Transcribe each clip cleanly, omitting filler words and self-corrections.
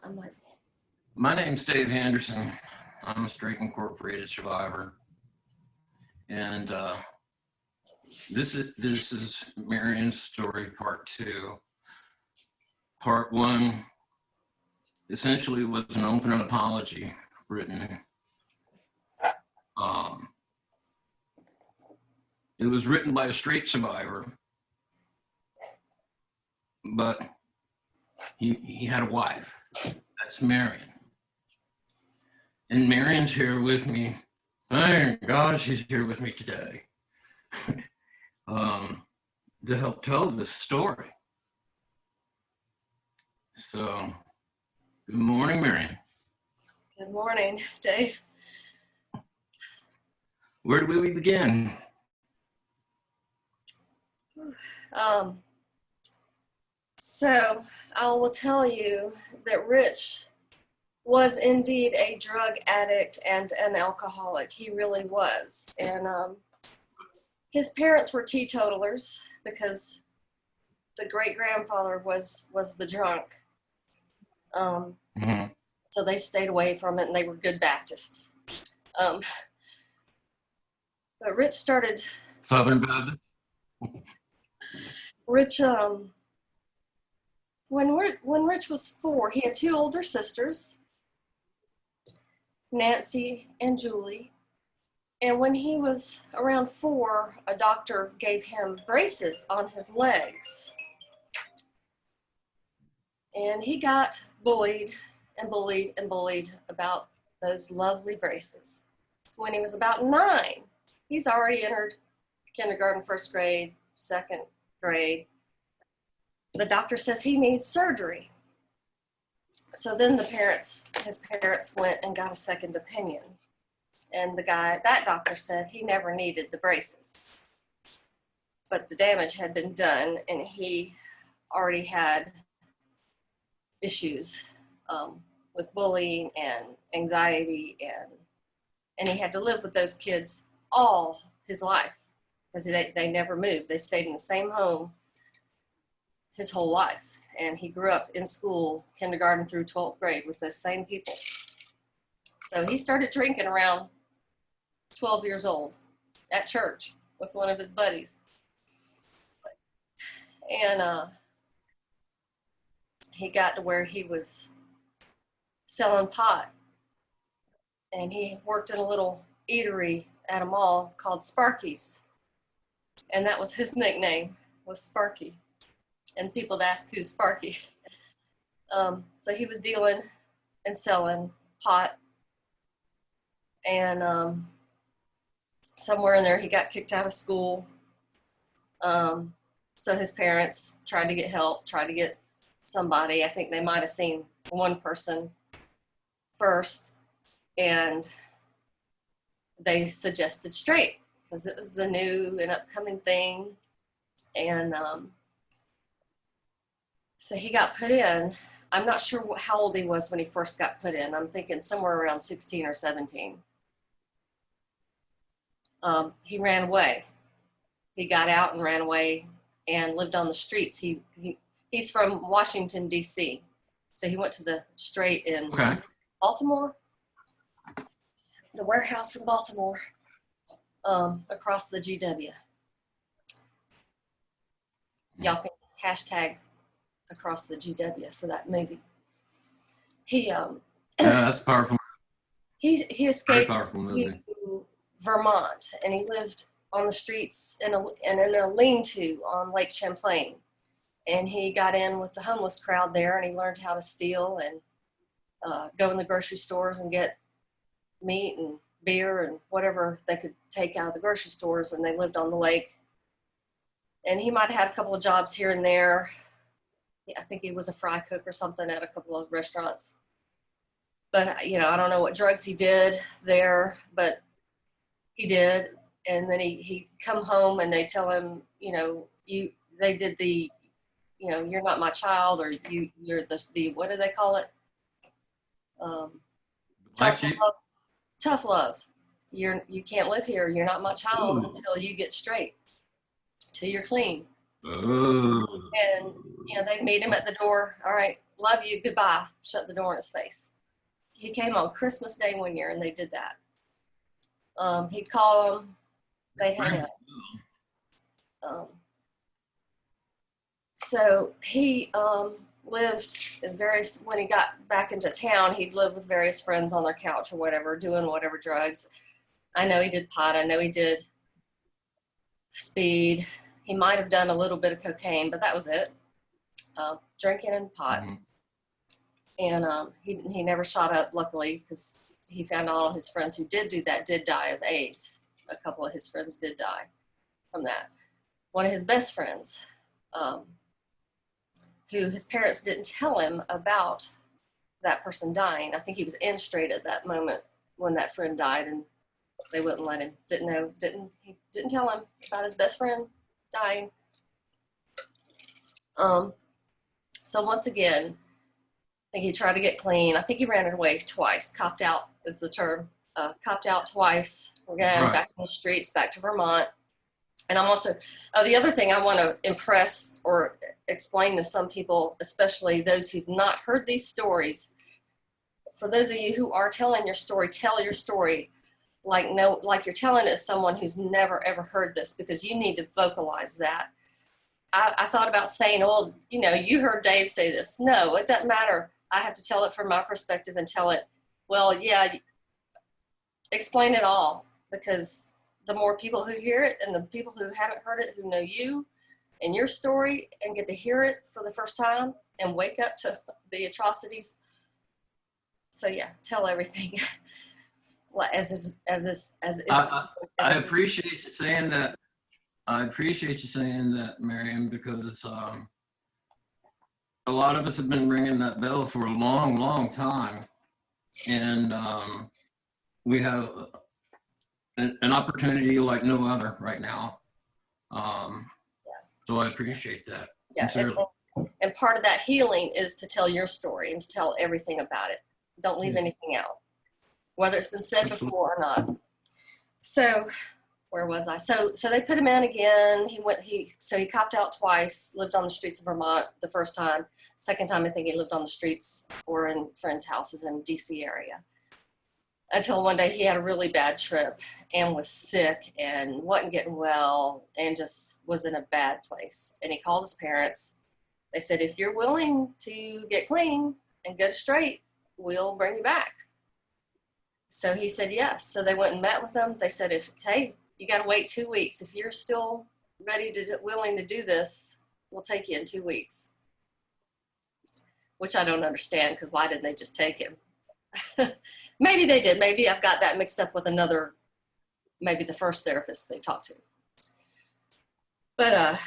I'm like, My name's Dave Henderson. I'm a straight incorporated survivor, and this is Marion's story, part two. Part one essentially was an open apology written. It was written by a straight survivor, but he had a wife. That's Marion. And Marion's here with me. Thank God she's here with me today to help tell this story. So, good morning, Marion. good morning, Dave. Where do we begin? So I will tell you that Rich was indeed a drug addict and an alcoholic. He really was. And his parents were teetotalers because the great-grandfather was the drunk. So they stayed away from it, and they were good Baptists. But Rich started... Southern Baptist? Rich, when Rich was 4, he had 2 older sisters, Nancy and Julie. And when he was around 4, a doctor gave him braces on his legs. And he got bullied and bullied and bullied about those lovely braces. When he was about 9, he's already entered kindergarten, 1st grade, 2nd grade. The doctor says he needs surgery. So then his parents went and got a second opinion. And that doctor said he never needed the braces. But the damage had been done, and he already had issues with bullying and anxiety, and he had to live with those kids all his life because they never moved. They stayed in the same home his whole life, and he grew up in school, kindergarten through 12th grade, with those same people. So he started drinking around 12 years old at church with one of his buddies. And he got to where he was selling pot, and he worked in a little eatery at a mall called Sparky's, and that was his nickname, was Sparky. And people would ask, who's Sparky? So he was dealing and selling pot, and somewhere in there he got kicked out of school. So his parents tried to get help, tried to get somebody. I think they might have seen one person first, and they suggested straight because it was the new and upcoming thing. And so he got put in. I'm not sure how old he was when he first got put in. I'm thinking somewhere around 16 or 17. He ran away. He got out and ran away and lived on the streets. He's from Washington, D.C., so he went to the Strait in Baltimore, the warehouse in Baltimore, across the GW. Y'all can hashtag across the GW for that movie. Yeah, that's powerful. He escaped to Vermont, and he lived on the streets in a lean-to on Lake Champlain. And he got in with the homeless crowd there, and he learned how to steal and go in the grocery stores and get meat and beer and whatever they could take out of the grocery stores, and they lived on the lake. And he might have had a couple of jobs here and there. I think he was a fry cook or something at a couple of restaurants. But, I don't know what drugs he did there, but he did. And then he come home, and they tell him, they did the, you're not my child, or you're the what do they call it? Tough love. You can't live here. You're not my child until you get straight, till you're clean. Oh. And, they'd meet him at the door. All right, love you, goodbye. Shut the door in his face. He came on Christmas Day one year and they did that. He'd call them, they'd hang up. Um, so he lived in various, when he got back into town, he'd live with various friends on their couch or whatever, doing whatever drugs. I know he did pot. I know he did speed. He might have done a little bit of cocaine, but that was it. Drinking and pot. Mhm. And he never shot up, luckily, because he found all his friends who did do that did die of AIDS. A couple of his friends did die from that. One of his best friends, who his parents didn't tell him about that person dying. I think he was in straight at that moment when that friend died, and they wouldn't let him. He didn't tell him about his best friend dying. So once again, I think he tried to get clean. I think he ran away twice. Copped out is the term. Copped out twice. Again, Right. back in the streets, back to Vermont. And I'm also, the other thing I want to impress or explain to some people, especially those who've not heard these stories, for those of you who are telling your story, tell your story like you're telling it to someone who's never ever heard this, because you need to vocalize that. I thought about saying, well, you heard Dave say this. No, it doesn't matter. I have to tell it from my perspective and tell it, well, yeah, explain it all, because the more people who hear it and the people who haven't heard it, who know you and your story and get to hear it for the first time and wake up to the atrocities. So yeah, tell everything as if I appreciate you saying that. I appreciate you saying that, Marion, because a lot of us have been ringing that bell for a long, long time, and we have an opportunity like no other right now. So I appreciate that sincerely. And part of that healing is to tell your story and to tell everything about it. Don't leave anything out, whether it's been said before or not. So where was I? So they put him in again. He copped out twice, lived on the streets of Vermont the first time. Second time, I think he lived on the streets or in friends' houses in DC area. Until one day he had a really bad trip and was sick and wasn't getting well and just was in a bad place. And he called his parents. They said, if you're willing to get clean and get straight, we'll bring you back. So he said yes. So they went and met with him. They said, hey, you got to wait 2 weeks. If you're still willing to do this, we'll take you in 2 weeks. Which I don't understand, because why didn't they just take him? Maybe they did. Maybe I've got that mixed up with maybe the first therapist they talked to. But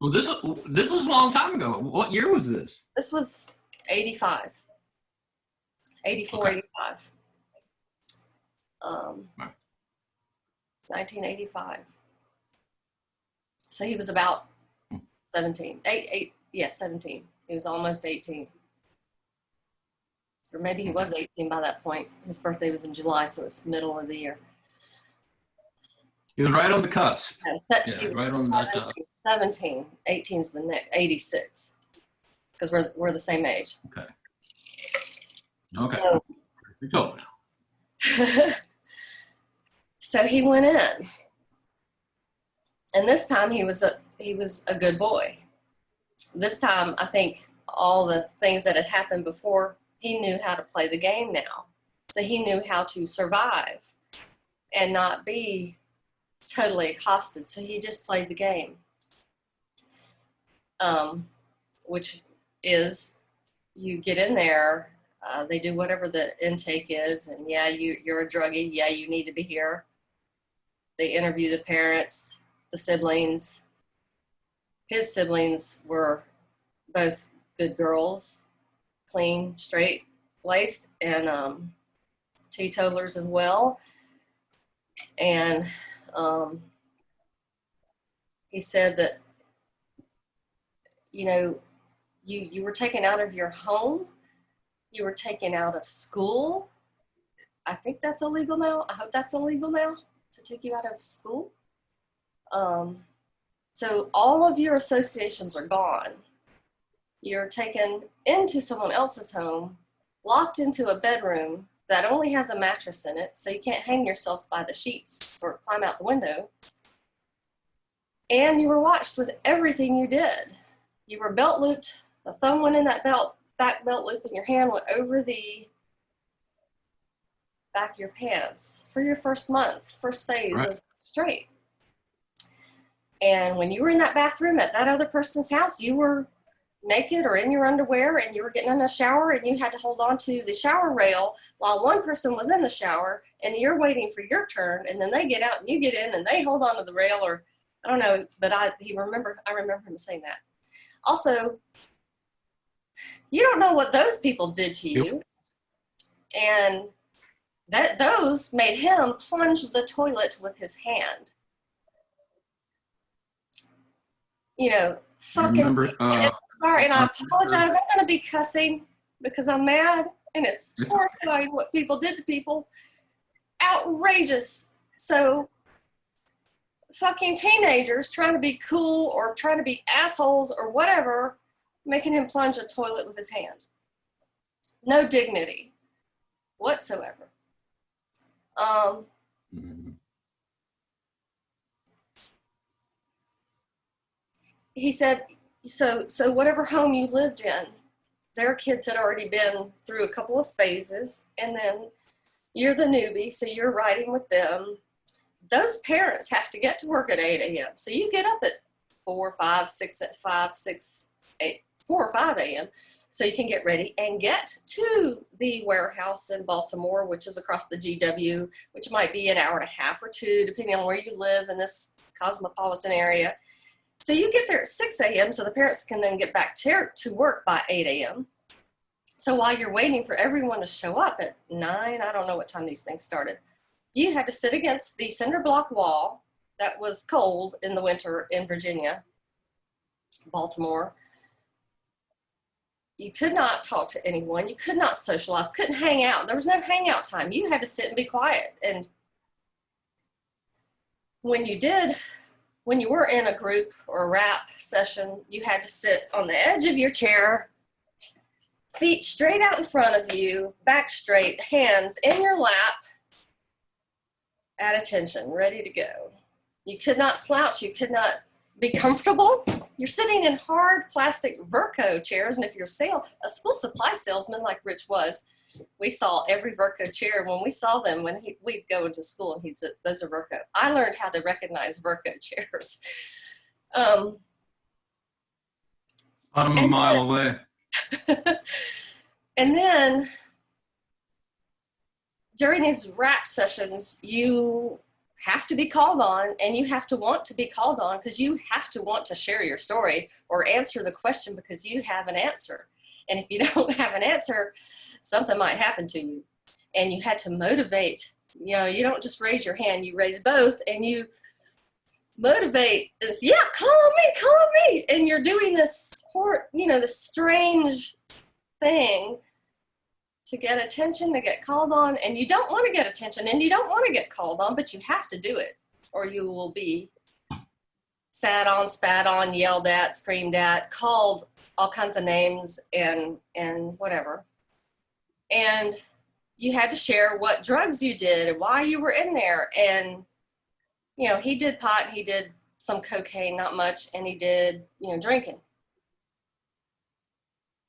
well, this was a long time ago. What year was this? This was 85. 84, okay. 85. 1985. So he was about 17. 17. He was almost 18. Or maybe he was 18 by that point. His birthday was in July, so it's middle of the year. He was right on the cusp. Yeah, right on that. 17. 18's the next, 86. Because we're the same age. Okay. So, we go now. So he went in. And this time he was a good boy. This time, I think all the things that had happened before, he knew how to play the game now. So he knew how to survive and not be totally accosted. So he just played the game, which is you get in there, they do whatever the intake is, and yeah, you're a druggie, yeah, you need to be here. They interview the parents, the siblings. His siblings were both good girls, clean, straight laced, and teetotalers as well. And he said that, you were taken out of your home, you were taken out of school. I think that's illegal now. I hope that's illegal now, to take you out of school. So all of your associations are gone. You're taken into someone else's home, locked into a bedroom that only has a mattress in it, so you can't hang yourself by the sheets or climb out the window. And you were watched with everything you did. You were belt looped, the thumb went in that back belt loop, and your hand went over the back of your pants for your first month, first phase Right. of straight. And when you were in that bathroom at that other person's house, you were naked or in your underwear, and you were getting in a shower, and you had to hold on to the shower rail while one person was in the shower, and you're waiting for your turn, and then they get out and you get in and they hold on to the rail, or I don't know, but I remember him saying that. Also, you don't know what those people did to you. And that those made him plunge the toilet with his hand. You know, fucking. Remember, Sorry, and I apologize. I'm going to be cussing because I'm mad, and it's horrifying what people did to people. Outrageous. So, fucking teenagers trying to be cool or trying to be assholes or whatever, making him plunge a toilet with his hand. No dignity whatsoever. He said, so whatever home you lived in, their kids had already been through a couple of phases, and then you're the newbie, so you're riding with them. Those parents have to get to work at 8 a.m. So you get up at 4 or 5 a.m. so you can get ready and get to the warehouse in Baltimore, which is across the GW, which might be an hour and a half or two, depending on where you live in this cosmopolitan area. So you get there at 6 a.m. so the parents can then get back to work by 8 a.m. So while you're waiting for everyone to show up at 9, I don't know what time these things started, you had to sit against the cinder block wall that was cold in the winter in Virginia, Baltimore. You could not talk to anyone. You could not socialize, couldn't hang out. There was no hangout time. You had to sit and be quiet. And when you were in a group or a rap session, you had to sit on the edge of your chair, feet straight out in front of you, back straight, hands in your lap, at attention, ready to go. You could not slouch. You could not be comfortable. You're sitting in hard plastic Verco chairs, and if you're a school supply salesman like Rich was, we saw every Verco chair. When we saw them, we'd go into school and he'd say, those are Verco. I learned how to recognize Verco chairs. About a mile away. And then during these rap sessions, you have to be called on, and you have to want to be called on because you have to want to share your story or answer the question because you have an answer. And if you don't have an answer, something might happen to you. And you had to motivate. You know, you don't just raise your hand, you raise both, and you motivate this, yeah, call me. And you're doing this, this strange thing to get attention, to get called on. And you don't want to get attention, and you don't want to get called on, but you have to do it, or you will be sat on, spat on, yelled at, screamed at, called all kinds of names and whatever. And you had to share what drugs you did and why you were in there. And, he did pot, he did some cocaine, not much, and he did, drinking.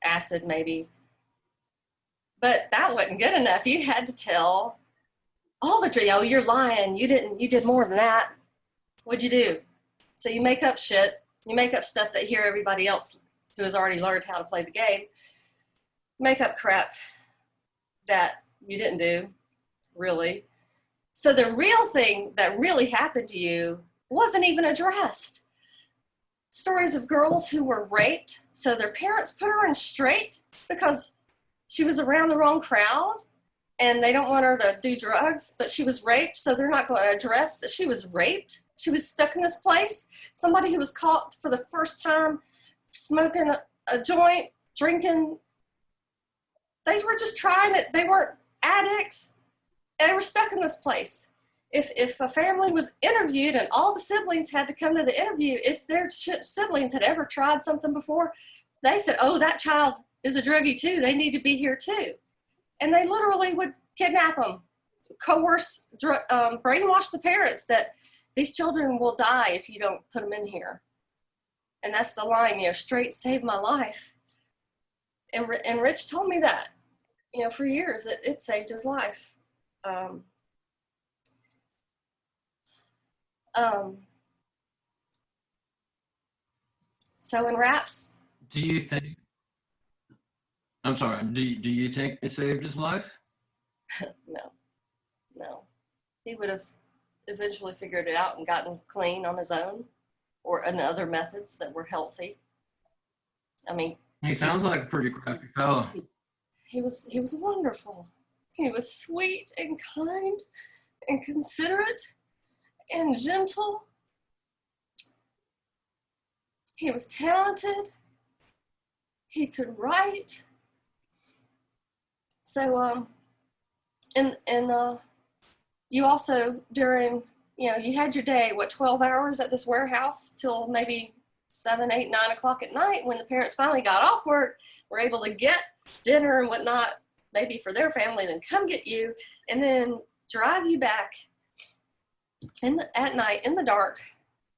Acid, maybe. But that wasn't good enough. You had to tell all the truth. Oh, you're lying. You did more than that. What'd you do? So you make up shit. You make up stuff that everybody else who has already learned how to play the game, make up crap that you didn't do, really. So the real thing that really happened to you wasn't even addressed. Stories of girls who were raped, so their parents put her in straight because she was around the wrong crowd and they don't want her to do drugs, but she was raped, so they're not going to address that she was raped. She was stuck in this place. Somebody who was caught for the first time smoking a joint, drinking. They were just trying it. They weren't addicts. They were stuck in this place. if a family was interviewed and all the siblings had to come to the interview, if their siblings had ever tried something before, they said, oh, that child is a druggie too. They need to be here too. And they literally would kidnap them, coerce, brainwash the parents that these children will die if you don't put them in here. And that's the line, you know, straight saved my life. And Rich told me that, you know, for years, it saved his life. So in raps, Do you think, I'm sorry, do you think it saved his life? no. He would have eventually figured it out and gotten clean on his own, or in other methods that were healthy. I mean, He sounds like a pretty crappy fellow. he was wonderful. He was sweet and kind and considerate and gentle. He was talented. He could write. So, and you also during, you know, you had your day, 12 hours at this warehouse till maybe 7, 8, 9 o'clock at night when the parents finally got off work, were able to get dinner and whatnot, maybe for their family, then come get you and then drive you back at night in the dark.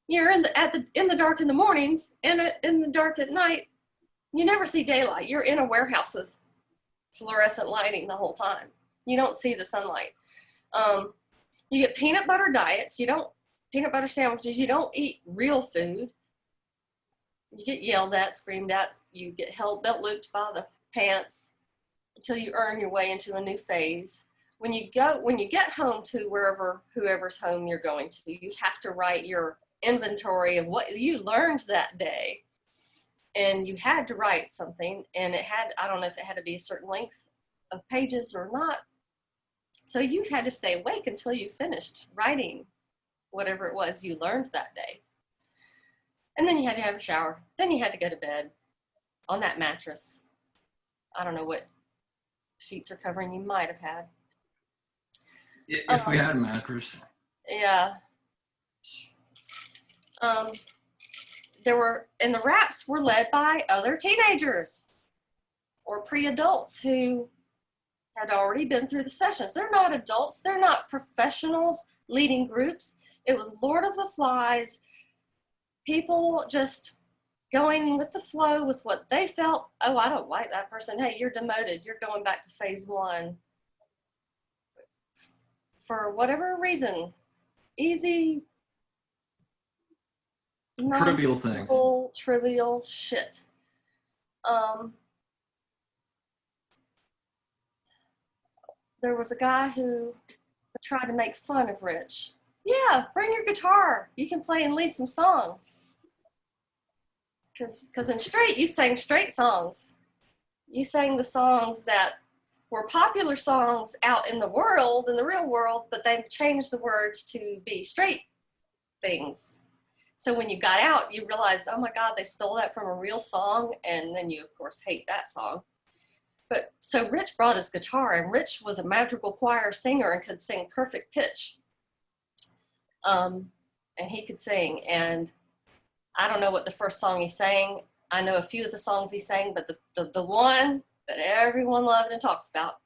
You're in the dark in the mornings and in the dark at night. You never see daylight. You're in a warehouse with fluorescent lighting the whole time. You don't see the sunlight. You get peanut butter diets. Peanut butter sandwiches. You don't eat real food. You get yelled at, screamed at. You get held belt looped by the pants until you earn your way into a new phase. When you get home to whoever's home you're going to, you have to write your inventory of what you learned that day. And you had to write something, and I don't know if it had to be a certain length of pages or not. So you had to stay awake until you finished writing whatever it was you learned that day. And then you had to have a shower. Then you had to go to bed on that mattress. I don't know what sheets or covering you might have had. If we had a mattress. Yeah. The raps were led by other teenagers or pre-adults who had already been through the sessions. They're not adults. They're not professionals leading groups. It was Lord of the Flies, people just going with the flow with what they felt. Oh, I don't like that person. Hey, you're demoted. You're going back to phase 1. For whatever reason, easy, Trivial things. Trivial shit. There was a guy who tried to make fun of Rich. Yeah, bring your guitar. You can play and lead some songs. Because in straight, you sang straight songs. You sang the songs that were popular songs out in the real world, but they've changed the words to be straight things. So when you got out, you realized, oh my God, they stole that from a real song. And then you, of course, hate that song. But so Rich brought his guitar, and Rich was a madrigal choir singer and could sing perfect pitch. And he could sing. And I don't know what the first song he sang. I know a few of the songs he sang, but the one that everyone loved and talks about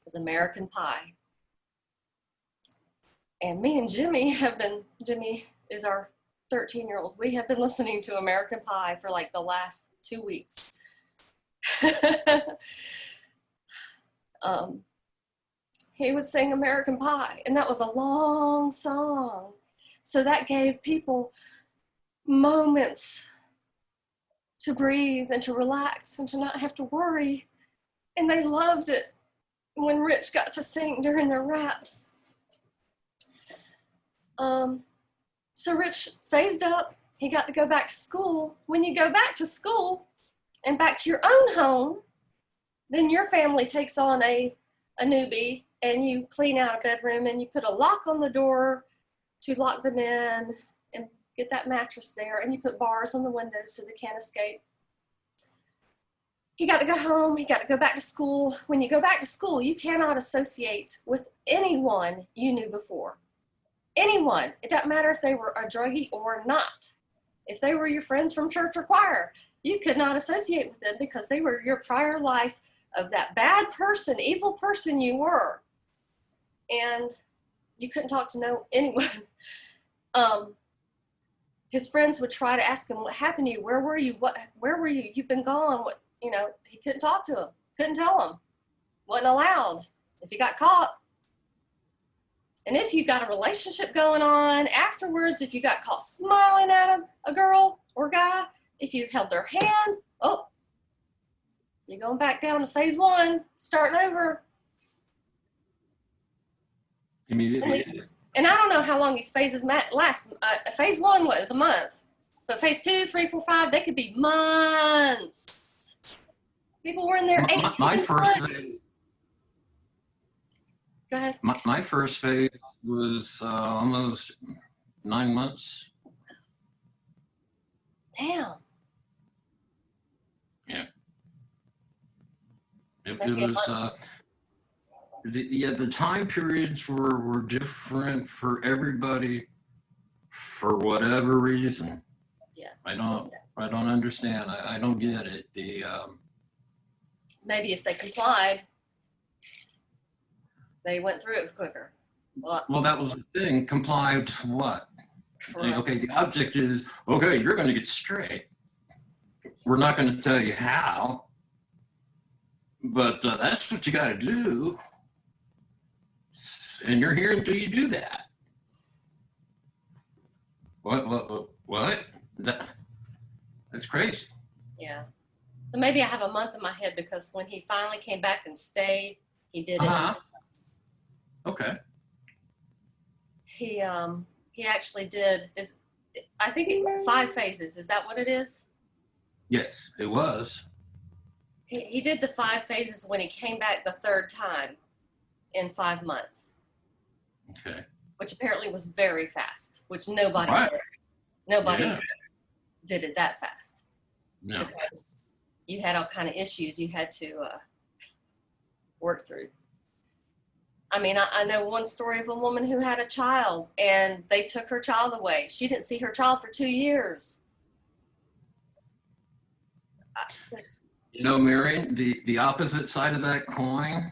was American Pie. And me and Jimmy is our 13-year-old. We have been listening to American Pie for like the last 2 weeks. He would sing American Pie, and that was a long song. So that gave people moments to breathe and to relax and to not have to worry. And they loved it when Rich got to sing during their raps. So Rich phased up. He got to go back to school. When you go back to school and back to your own home, then your family takes on a newbie, and you clean out a bedroom and you put a lock on the door to lock them in and get that mattress there, and you put bars on the windows so they can't escape. He got to go home. He got to go back to school. When you go back to school, you cannot associate with anyone you knew before. anyone. It doesn't matter if they were a druggie or not. If they were your friends from church or choir, you could not associate with them because they were your prior life of that bad person, evil person you were. And you couldn't talk to anyone. His friends would try to ask him, what happened to you? Where were you? Where were you? You've been gone. What, he couldn't talk to them. Couldn't tell them. Wasn't allowed. If he got caught. And if you got a relationship going on afterwards, if you got caught smiling at a girl or guy, if you held their hand, oh, you're going back down to phase 1, starting over. Immediately. And I don't know how long these phases last. Phase 1 was a month, but phase 2, 3, 4, 5, they could be months. People were in their 18 My first phase. Go ahead. My first phase was almost 9 months. Damn. Yeah. It was. The time periods were different for everybody for whatever reason. Yeah. I don't understand. I don't get it. Maybe if they complied, they went through it quicker. Well, that was the thing. Comply to what? Okay, the object is, okay, you're going to get straight. We're not going to tell you how, but that's what you got to do. And you're here until you do that. What? That's crazy. Yeah. So maybe I have a month in my head because when he finally came back and stayed, he did it. Okay. He actually did I think 5 phases. Is that what it is? Yes, it was. He did the 5 phases when he came back the 3rd time in 5 months. Okay. Which apparently was very fast, which nobody did it that fast. No. Because you had all kind of issues you had to work through. I mean, I know one story of a woman who had a child and they took her child away. She didn't see her child for 2 years. Marion, the opposite side of that coin,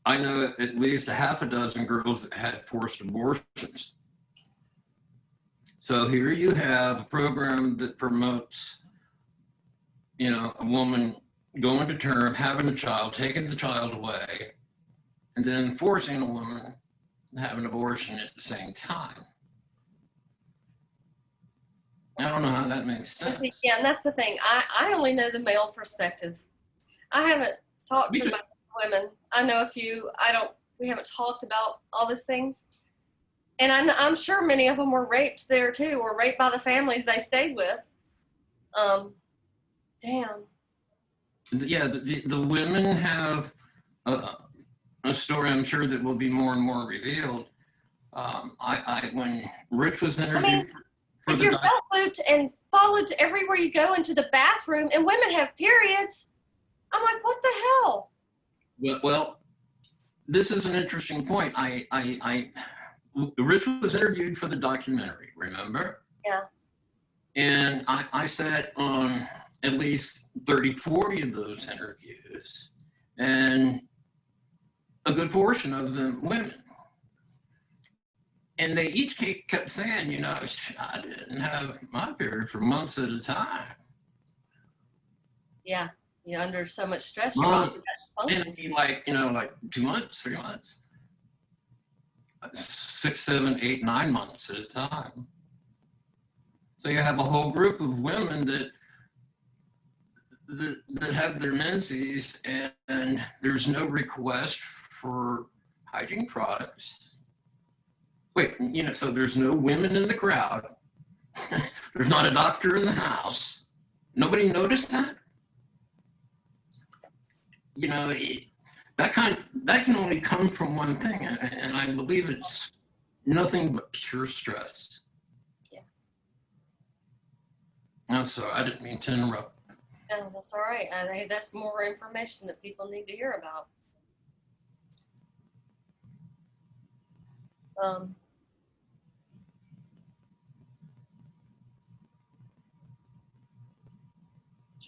I know at least a half a dozen girls that had forced abortions. So here you have a program that promotes, a woman going to term, having a child, taking the child away, and then forcing a woman to have an abortion at the same time. I don't know how that makes sense. Yeah, and that's the thing. I only know the male perspective. I haven't talked to much women. I know a few. We haven't talked about all these things. And I'm sure many of them were raped there too, or raped by the families they stayed with. Damn. Yeah, the women have a story, I'm sure, that will be more and more revealed. When Rich was interviewed if you're belt looped and followed to everywhere you go into the bathroom, and women have periods, I'm like, what the hell? Well, this is an interesting point. Rich was interviewed for the documentary, remember? Yeah. And I sat on at least 30, 40 of those interviews, and a good portion of them women. And they each kept saying, I didn't have my period for months at a time. Yeah, you're under so much stress. And like 2 months, 3 months, 6, 7, 8, 9 months at a time. So you have a whole group of women that have their menses, and there's no request for hygiene products. Wait, so there's no women in the crowd. There's not a doctor in the house. Nobody noticed that? That can only come from one thing, and I believe it's nothing but pure stress. Yeah. I'm sorry, I didn't mean to interrupt. No, that's all right. That's more information that people need to hear about.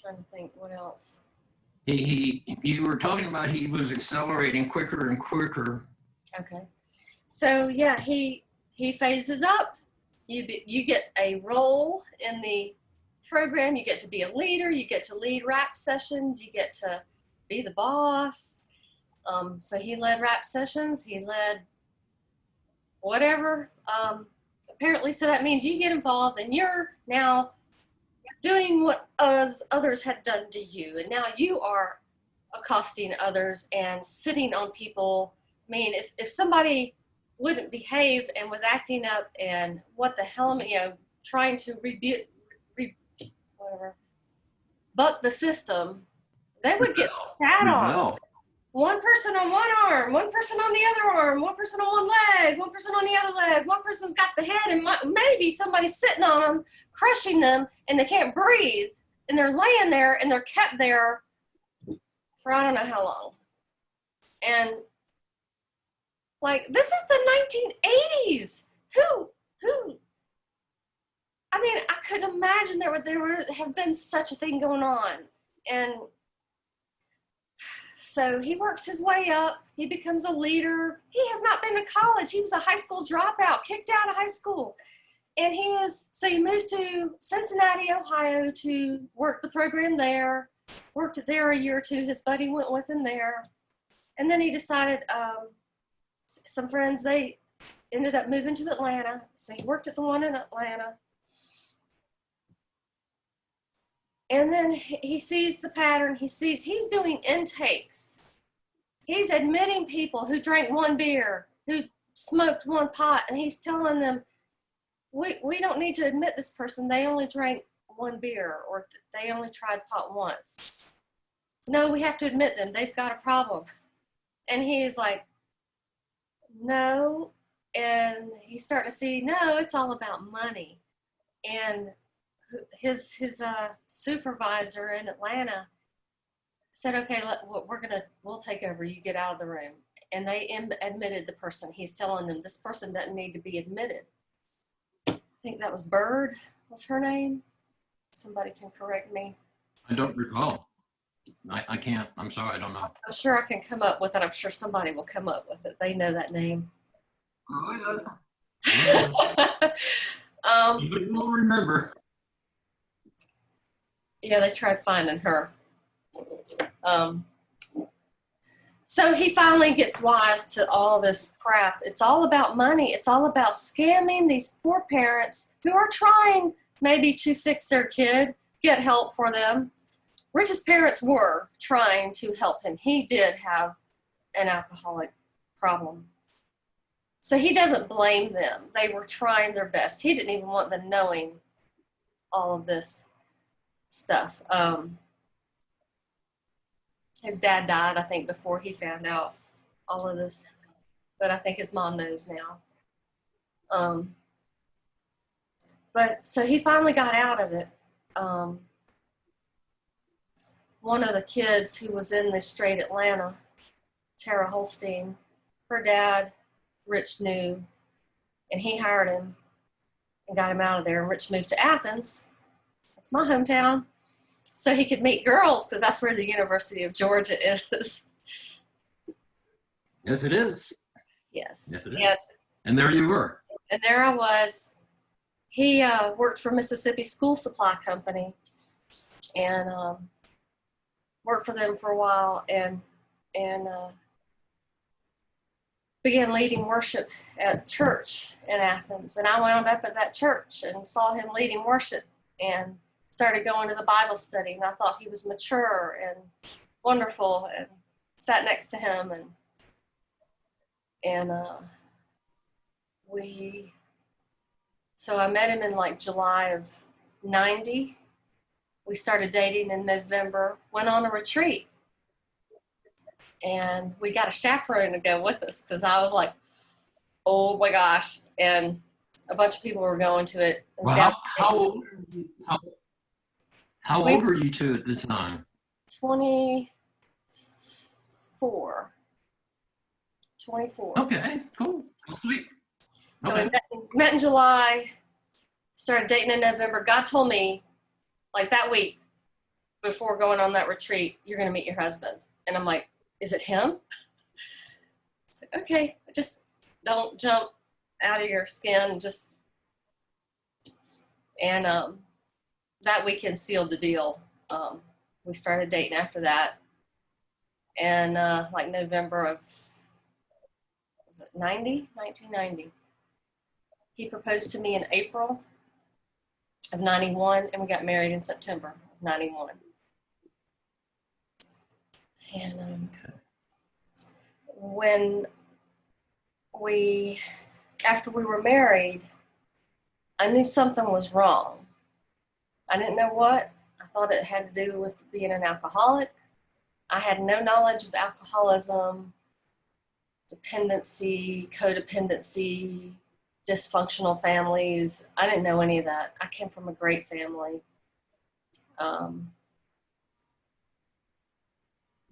trying to think what else. You were talking about he was accelerating quicker and quicker. Okay. So yeah, he phases up. You get a role in the program. You get to be a leader. You get to lead rap sessions. You get to be the boss. So he led rap sessions. He led whatever. Apparently, so that means you get involved and you're now doing what others had done to you, and now you are accosting others and sitting on people. I mean, if somebody wouldn't behave and was acting up and what the hell, trying to buck the system, they would get sat on. One person on one arm, one person on the other arm, one person on one leg, one person on the other leg, one person's got the head, and maybe somebody's sitting on them, crushing them, and they can't breathe, and they're laying there, and they're kept there for I don't know how long. And like, this is the 1980s. Who? I mean, I couldn't imagine there would have been such a thing going on. And so he works his way up. He becomes a leader. He has not been to college. He was a high school dropout, kicked out of high school. And so he moves to Cincinnati, Ohio to work the program there. Worked there a year or two. His buddy went with him there. And then he decided, some friends, they ended up moving to Atlanta. So he worked at the one in Atlanta. And then he sees the pattern. He's doing intakes. He's admitting people who drank one beer, who smoked one pot, and he's telling them, we don't need to admit this person. They only drank one beer, or they only tried pot once. No, we have to admit them. They've got a problem. And he's like, no. And he's starting to see, no, it's all about money. And his supervisor in Atlanta said, okay, we'll take over. You get out of the room. And they admitted the person. He's telling them this person doesn't need to be admitted. I think that was Bird, was her name. Somebody can correct me. I don't recall. I can't. I'm sorry. I don't know. I'm sure I can come up with it. I'm sure somebody will come up with it. They know that name. Oh, yeah. You will remember. Yeah, they tried finding her. So he finally gets wise to all this crap. It's all about money. It's all about scamming these poor parents who are trying maybe to fix their kid, get help for them. Rich's parents were trying to help him. He did have an alcoholic problem. So he doesn't blame them. They were trying their best. He didn't even want them knowing all of this stuff. His dad died, I think, before he found out all of this, but I think his mom knows now. But so he finally got out of it. One of the kids who was in the straight Atlanta, Tara Holstein, her dad, Rich knew, and he hired him and got him out of there. And Rich moved to Athens. That's my hometown. So he could meet girls, because that's where the University of Georgia is. Yes, it is. Yes. Yes, it is. And there you were. And there I was. He worked for Mississippi School Supply Company and worked for them for a while and began leading worship at church in Athens. And I wound up at that church and saw him leading worship and started going to the Bible study. And I thought he was mature and wonderful, and sat next to him. So I met him in like July of 90. We started dating in November, went on a retreat. And we got a chaperone to go with us, because I was like, oh my gosh. And a bunch of people were going to it. Well, how old were you two at the time? 24. Okay, cool. Well, sweet. So Okay. we met in July, started dating in November. God told me, like that week, before going on that retreat, you're going to meet your husband. And I'm like, is it him? It's like, okay, just don't jump out of your skin. And that weekend sealed the deal. We started dating after that. And like November of, was it 1990. He proposed to me in April of 91, and we got married in September of 91. And after we were married, I knew something was wrong. I didn't know what. I thought it had to do with being an alcoholic. I had no knowledge of alcoholism, dependency, codependency, dysfunctional families. I didn't know any of that. I came from a great family.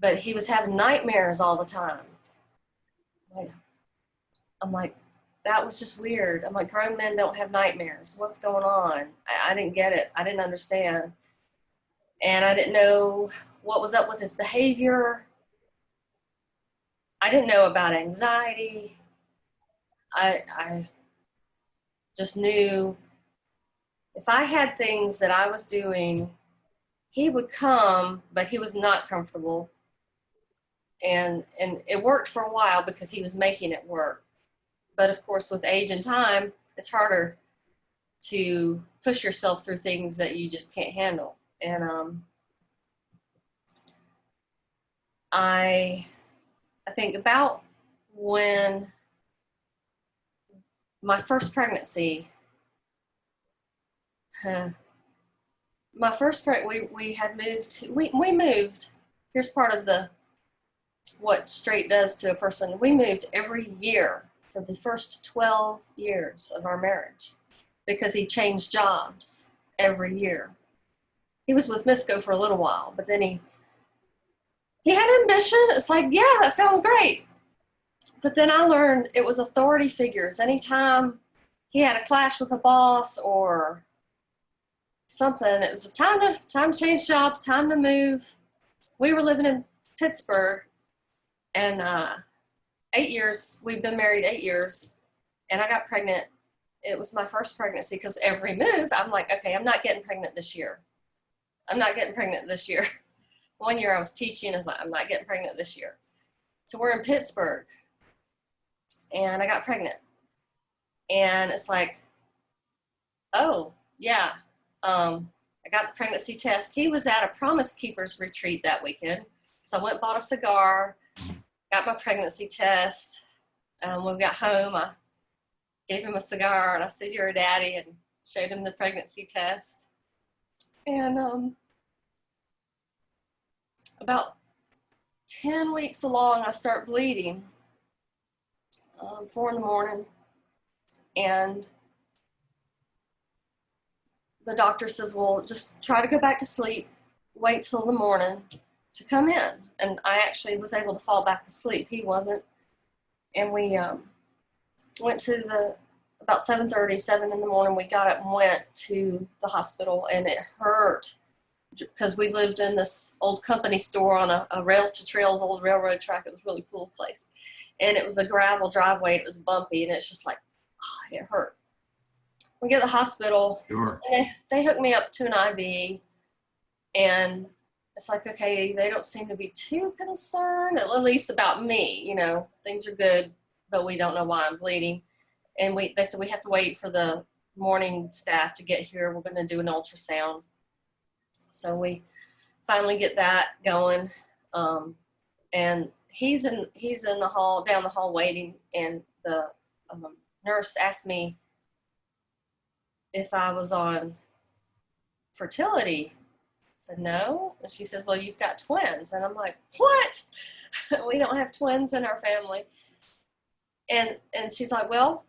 But he was having nightmares all the time. I'm like, that was just weird. I'm like, grown men don't have nightmares. What's going on? I didn't get it. I didn't understand. And I didn't know what was up with his behavior. I didn't know about anxiety. I just knew if I had things that I was doing, he would come, but he was not comfortable. And it worked for a while because he was making it work. But of course, with age and time, it's harder to push yourself through things that you just can't handle. And I think about when my first pregnancy, we had moved, we moved, here's part of what straight does to a person. We moved every year for the first 12 years of our marriage because he changed jobs every year. He was with Misco for a little while, but then he had ambition. It's like, yeah, that sounds great. But then I learned it was authority figures. Anytime he had a clash with a boss or something, it was time to change jobs, time to move. We were living in Pittsburgh, and 8 years, we've been married 8 years, and I got pregnant. It was my first pregnancy because every move, I'm like, okay, I'm not getting pregnant this year. I'm not getting pregnant this year. One year I was teaching, I was like, I'm not getting pregnant this year. So we're in Pittsburgh, and I got pregnant. And it's like, oh, yeah, I got the pregnancy test. He was at a Promise Keepers retreat that weekend. So I went and bought a cigar, got my pregnancy test. When we got home, I gave him a cigar, and I said, you're a daddy, and showed him the pregnancy test. And about 10 weeks along, I start bleeding, 4 in the morning, and the doctor says, well, just try to go back to sleep, wait till the morning to come in. And I actually was able to fall back asleep. He wasn't. And we went to about 7:30, 7 in the morning, we got up and went to the hospital, and it hurt because we lived in this old company store on a rails to trails old railroad track. It was a really cool place. And it was a gravel driveway. It was bumpy, and it's just like, oh, it hurt. We get to the hospital, Sure. and they hooked me up to an IV, and it's like, okay, they don't seem to be too concerned, at least about me. You know, things are good, but we don't know why I'm bleeding. And they said we have to wait for the morning staff to get here. We're going to do an ultrasound. So we finally get that going, and he's in the hall, down the hall waiting, and the nurse asked me if I was on fertility. I said no, and she says, well, you've got twins. And I'm like, what? We don't have twins in our family. And she's like, well,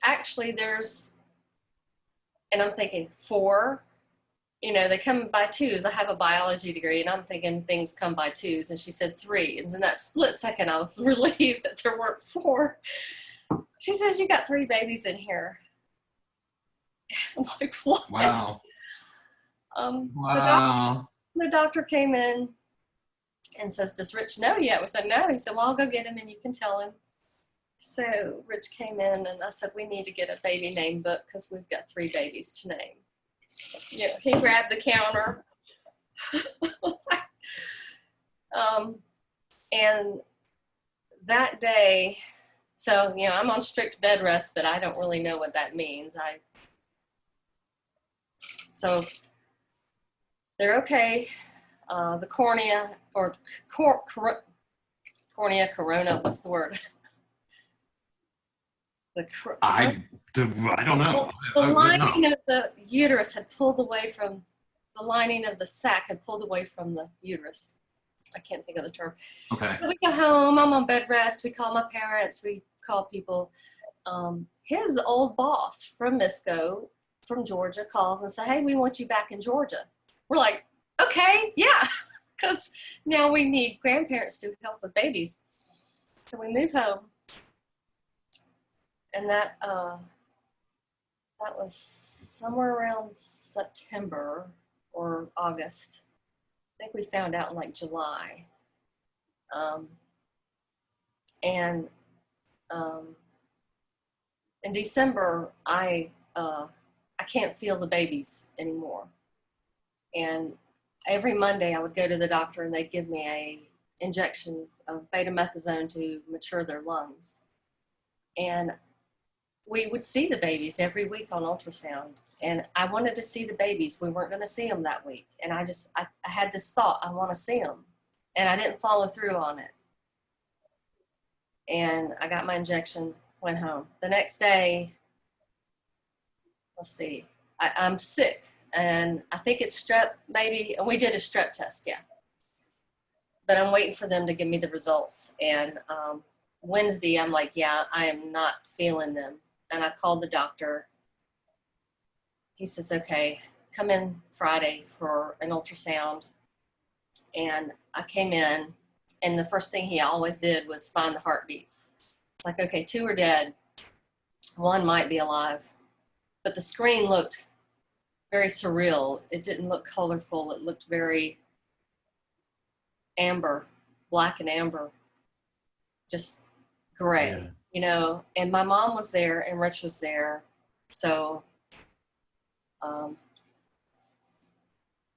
actually there's, and I'm thinking 4, you know, they come by twos. I have a biology degree, and I'm thinking things come by twos. And she said 3. And in that split second, I was relieved that there weren't 4. She says, you got 3 babies in here. I'm like, what? Wow. The Wow. The doctor came in and says, "Does Rich know yet?" We said, "No." He said, "Well, I'll go get him and you can tell him." So Rich came in and I said, "We need to get a baby name book because we've got 3 babies to name." He grabbed the counter. And that day, so, I'm on strict bed rest, but I don't really know what that means. So they're okay. The cornea or cornea corona, what's the word? I don't know. The I wouldn't know. lining of the uterus had pulled away from, the lining of the sac had pulled away from the uterus. I can't think of the term. Okay. So we go home, I'm on bed rest, we call my parents, we call people. His old boss from Misco, from Georgia, calls and says, "Hey, we want you back in Georgia." We're like, "Okay, yeah," because now we need grandparents to help with babies. So we move home, and that was somewhere around September or August. I think we found out in like July. And in December, I can't feel the babies anymore. And every Monday I would go to the doctor and they'd give me a injection of betamethasone to mature their lungs. And we would see the babies every week on ultrasound. And I wanted to see the babies. We weren't going to see them that week. And I had this thought, I want to see them. And I didn't follow through on it. And I got my injection, went home. The next day, let's see, I'm sick. And I think it's strep, maybe. We did a strep test, yeah. But I'm waiting for them to give me the results. And Wednesday, I'm like, yeah, I am not feeling them. And I called the doctor. He says, "Okay, come in Friday for an ultrasound." And I came in, and the first thing he always did was find the heartbeats. It's like, okay, 2 are dead. 1 might be alive. But the screen looked very surreal. It didn't look colorful. It looked very amber, black and amber, just gray, and my mom was there and Rich was there. So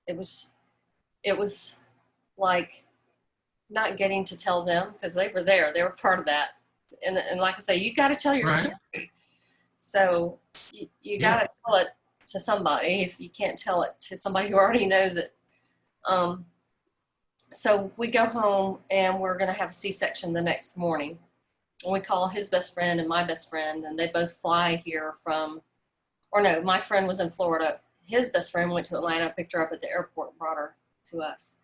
it was like not getting to tell them because they were there. They were part of that. And like I say, you got to tell your story. So you got to tell it to somebody if you can't tell it to somebody who already knows it. So we go home and we're going to have a C-section the next morning. And we call his best friend and my best friend, and they both fly here my friend was in Florida. His best friend went to Atlanta, picked her up at the airport, and brought her to us.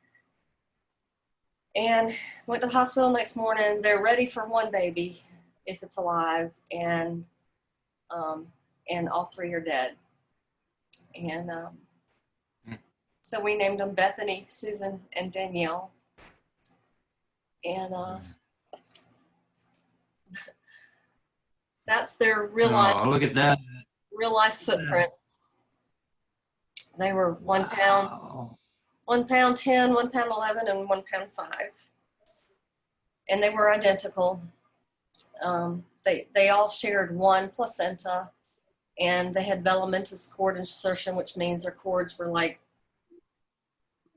And went to the hospital next morning. They're ready for 1 baby, if it's alive, and all 3 are dead. And so we named them Bethany, Susan, and Danielle. And that's their real look at that. Real life footprints. They were 1 pound, 1 pound 10, 1 pound 11, and 1 pound 5. And they were identical. They all shared 1 placenta, and they had velamentous cord insertion, which means their cords were like,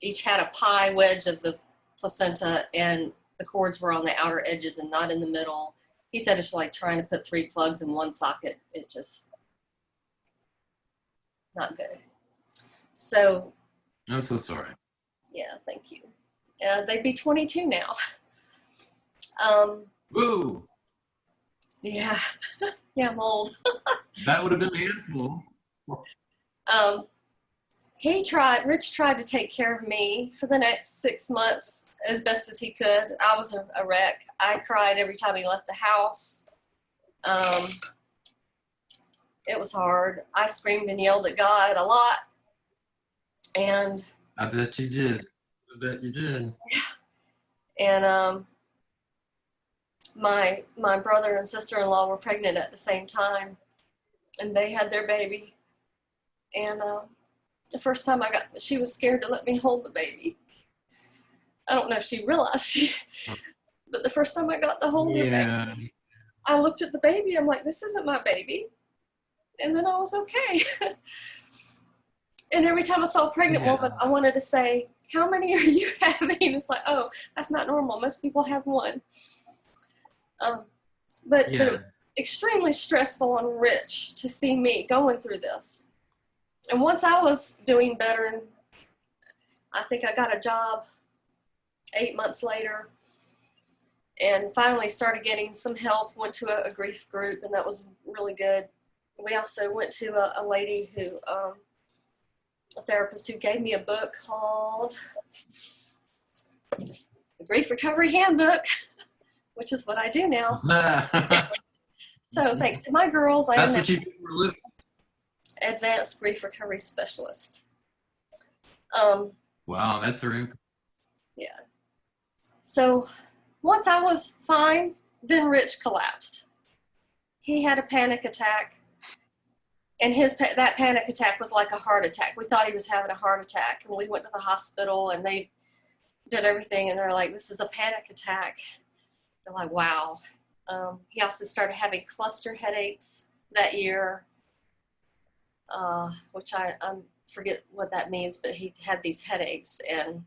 each had a pie wedge of the placenta, and the cords were on the outer edges and not in the middle. He said it's like trying to put 3 plugs in 1 socket. It just, not good. So. I'm so sorry. Yeah, thank you. They'd be 22 now. Woo! Yeah, yeah, I'm old. That would have been a handful. Rich tried to take care of me for the next 6 months as best as he could. I was a wreck. I cried every time he left the house. It was hard. I screamed and yelled at God a lot. And I bet you did. And my brother and sister-in-law were pregnant at the same time, and they had their baby. And the first time she was scared to let me hold the baby. I don't know if she realized but the first time I got to hold her Yeah. baby, I looked at the baby. I'm like, this isn't my baby. And then I was okay. And every time I saw a pregnant woman, I wanted to say, how many are you having? It's like, oh, that's not normal. Most people have one. But it was extremely stressful and rich to see me going through this. And once I was doing better, and I think I got a job 8 months later, and finally started getting some help, went to a grief group, and that was really good. We also went to a lady who, a therapist who gave me a book called The Grief Recovery Handbook, which is what I do now. So thanks to my girls, I am now advanced grief recovery specialist. Wow, that's very. Yeah. So once I was fine, then Rich collapsed. He had a panic attack, and that panic attack was like a heart attack. We thought he was having a heart attack, and we went to the hospital, and they did everything, and they're like, this is a panic attack. They're like, wow. He also started having cluster headaches that year, which I forget what that means, but he had these headaches, and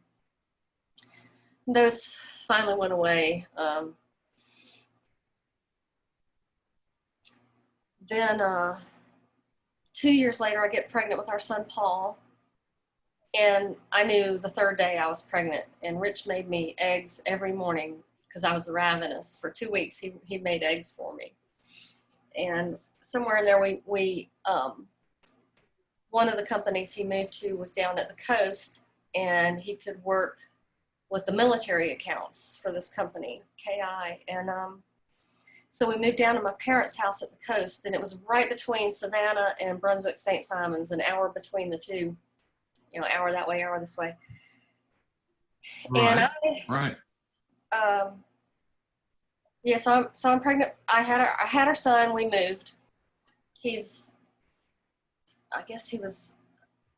those finally went away. Then 2 years later, I get pregnant with our son, Paul. And I knew the third day I was pregnant. And Rich made me eggs every morning because I was ravenous. For 2 weeks, he made eggs for me. And somewhere in there, we one of the companies he moved to was down at the coast, and he could work with the military accounts for this company, KI. And so we moved down to my parents' house at the coast, and it was right between Savannah and Brunswick St. Simons, an hour between the two, hour that way, hour this way. Right, and yeah, so I'm pregnant. I had our son. We moved. I guess he was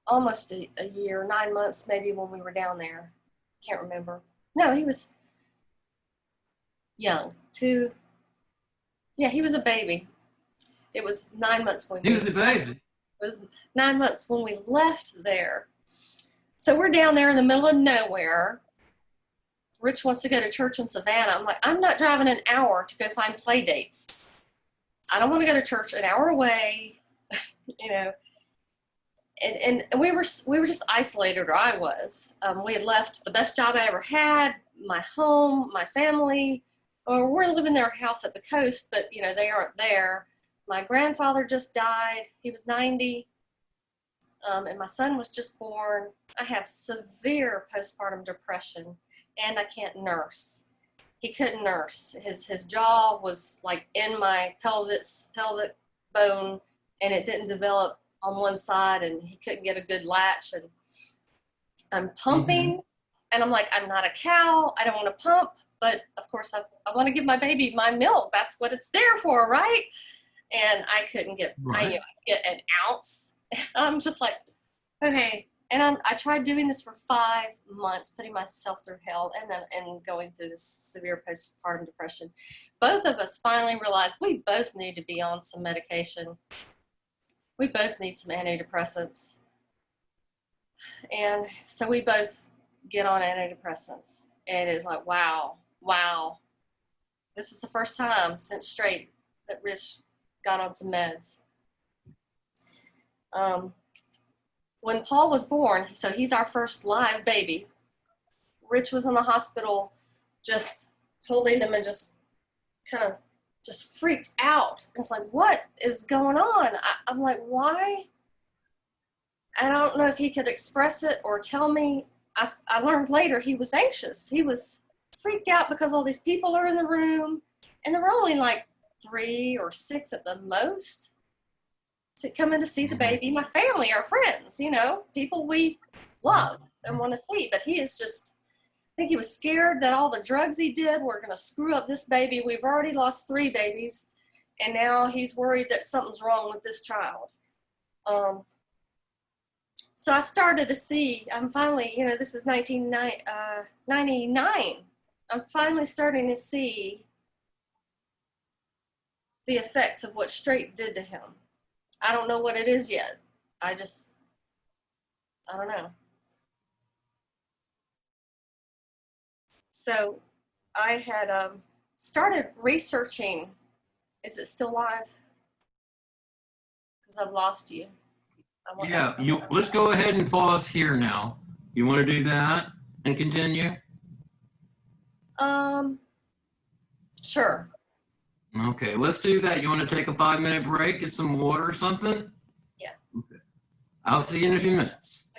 almost a year, 9 months maybe when we were down there. Can't remember. No, he was young. He was a baby. It was 9 months when he was a baby. It was 9 months when we left there. So we're down there in the middle of nowhere. Rich wants to go to church in Savannah. I'm like, I'm not driving an hour to go find play dates. I don't want to go to church an hour away, And we were just isolated, or I was. We had left the best job I ever had, my home, my family. We're living in their house at the coast, but they aren't there. My grandfather just died. He was 90. And my son was just born. I have severe postpartum depression, and I can't nurse. He couldn't nurse. His jaw was like in my pelvic bone, and it didn't develop on one side, and he couldn't get a good latch. And I'm pumping, and I'm like, I'm not a cow. I don't want to pump, but of course I want to give my baby my milk. That's what it's there for, right? And I couldn't get, get an ounce. I'm just like, okay. And I tried doing this for 5 months, putting myself through hell, and going through this severe postpartum depression. Both of us finally realized we both need to be on some medication. We both need some antidepressants. And so we both get on antidepressants. And it's like, wow. This is the first time since straight that Rich got on some meds. When Paul was born, so he's our first live baby, Rich was in the hospital just holding him and just kind of just freaked out. It's like, what is going on? I'm like, why? I don't know if he could express it or tell me. I learned later he was anxious. He was freaked out because all these people are in the room, and there were only like 3 or 6 at the most coming to see the baby. My family, our friends, people we love and want to see. But he is just, I think he was scared that all the drugs he did were going to screw up this baby. We've already lost 3 babies, and now he's worried that something's wrong with this child. So I started to see, I'm finally, this is 1999. I'm finally starting to see the effects of what straight did to him. I don't know what it is yet. I don't know. So I had started researching. Is it still live? Because I've lost you. Yeah, let's go ahead and pause here now. You want to do that and continue? Sure. Okay, let's do that. You want to take a 5-minute break, get some water or something? Yeah. Okay. I'll see you in a few minutes.